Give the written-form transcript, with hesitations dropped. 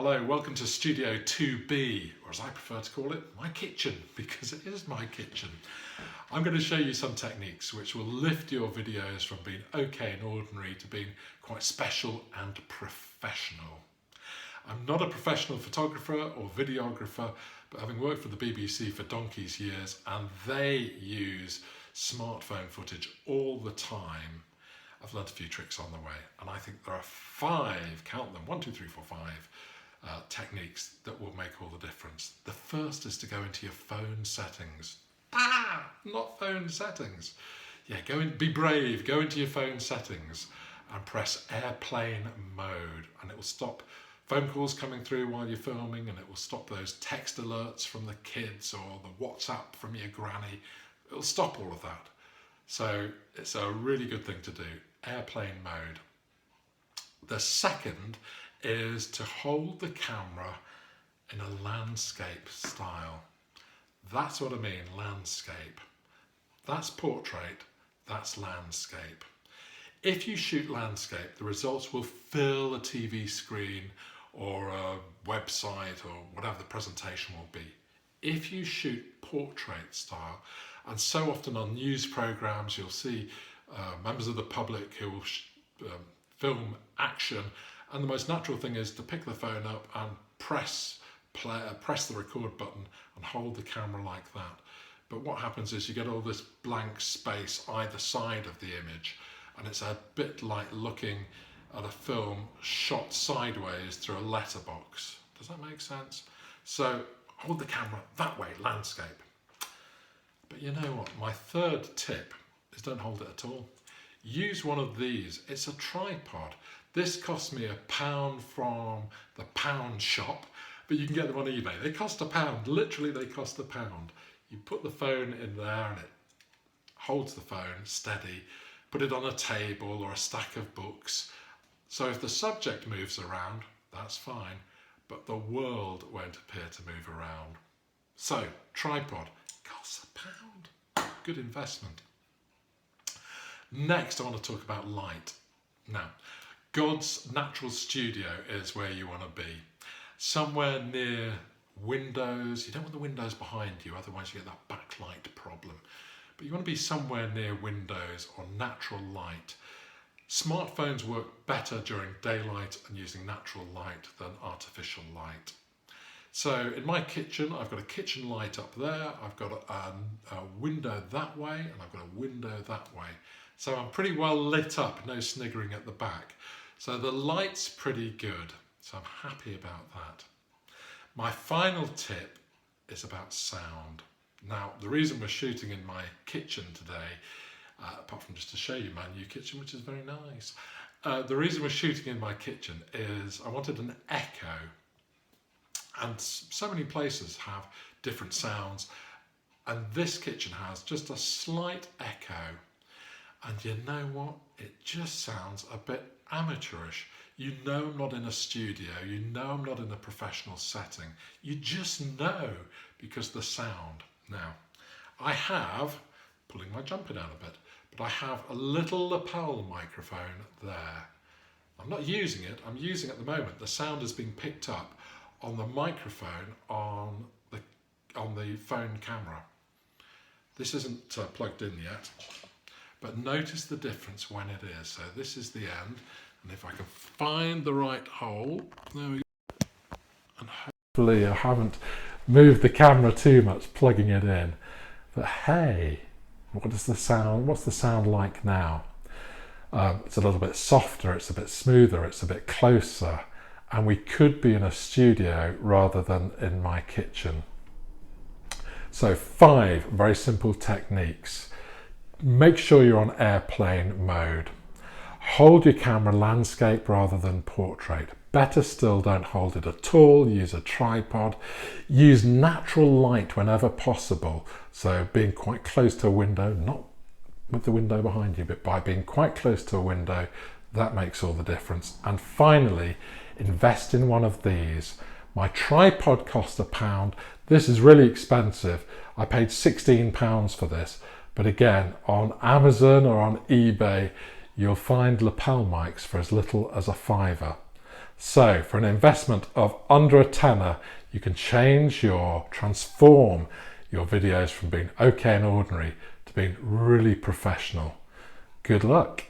Hello, welcome to Studio 2B, or as I prefer to call it, my kitchen, because it is my kitchen. I'm going to show you some techniques which will lift your videos from being okay and ordinary to being quite special and professional. I'm not a professional photographer or videographer, but having worked for the BBC for donkey's years, and they use smartphone footage all the time, I've learned a few tricks on the way, and I think there are 5, count them, 1, 2, 3, 4, 5, techniques that will make all the difference. The first is to go into your phone settings. Not phone settings. Yeah, be brave, go into your phone settings and press airplane mode, and it will stop phone calls coming through while you're filming, and it will stop those text alerts from the kids or the WhatsApp from your granny. It'll stop all of that. So it's a really good thing to do, airplane mode. The second is to hold the camera in a landscape style. That's what I mean, landscape. That's portrait, that's landscape. If you shoot landscape, the results will fill a TV screen or a website or whatever the presentation will be. If you shoot portrait style, and so often on news programs you'll see members of the public who will film action, and the most natural thing is to pick the phone up and press the record button and hold the camera like that. But what happens is you get all this blank space either side of the image, and it's a bit like looking at a film shot sideways through a letterbox. Does that make sense? So hold the camera that way, landscape. But you know what? My third tip is don't hold it at all. Use one of these. It's a tripod. This cost me £1 from the pound shop, but you can get them on eBay. They cost £1. Literally, they cost £1. You put the phone in there and it holds the phone steady. Put it on a table or a stack of books. So if the subject moves around, that's fine, but the world won't appear to move around. So, tripod, costs £1. Good investment. Next, I want to talk about light. Now, God's natural studio is where you want to be. Somewhere near windows. You don't want the windows behind you, otherwise you get that backlight problem. But you want to be somewhere near windows or natural light. Smartphones work better during daylight and using natural light than artificial light. So in my kitchen, I've got a kitchen light up there, I've got a window that way, and I've got a window that way. So I'm pretty well lit up, no sniggering at the back. So the light's pretty good, so I'm happy about that. My final tip is about sound. Now, the reason we're shooting in my kitchen today, apart from just to show you my new kitchen, which is very nice, the reason we're shooting in my kitchen is I wanted an echo. And so many places have different sounds, and this kitchen has just a slight echo. And you know what? It just sounds a bit amateurish. You know I'm not in a studio, you know I'm not in a professional setting. You just know because the sound. Now, I have, pulling my jumper down a bit, but I have a little lapel microphone there. I'm not using it, I'm using it at the moment. The sound is being picked up on the microphone on the phone camera. This isn't plugged in yet, but notice the difference when it is. So this is the end, and if I can find the right hole, there we go. And hopefully I haven't moved the camera too much plugging it in. But hey, what's the sound like now? It's a little bit softer, it's a bit smoother, it's a bit closer. And we could be in a studio rather than in my kitchen. So 5 very simple techniques. Make sure you're on airplane mode. Hold your camera landscape rather than portrait. Better still, don't hold it at all. Use a tripod. Use natural light whenever possible. So being quite close to a window, not with the window behind you, but by being quite close to a window, that makes all the difference. And finally, invest in one of these. My tripod cost £1. This is really expensive. I paid £16 for this. But again, on Amazon or on eBay, you'll find lapel mics for as little as £5. So for an investment of under a tenner, you can transform your videos from being okay and ordinary to being really professional. Good luck.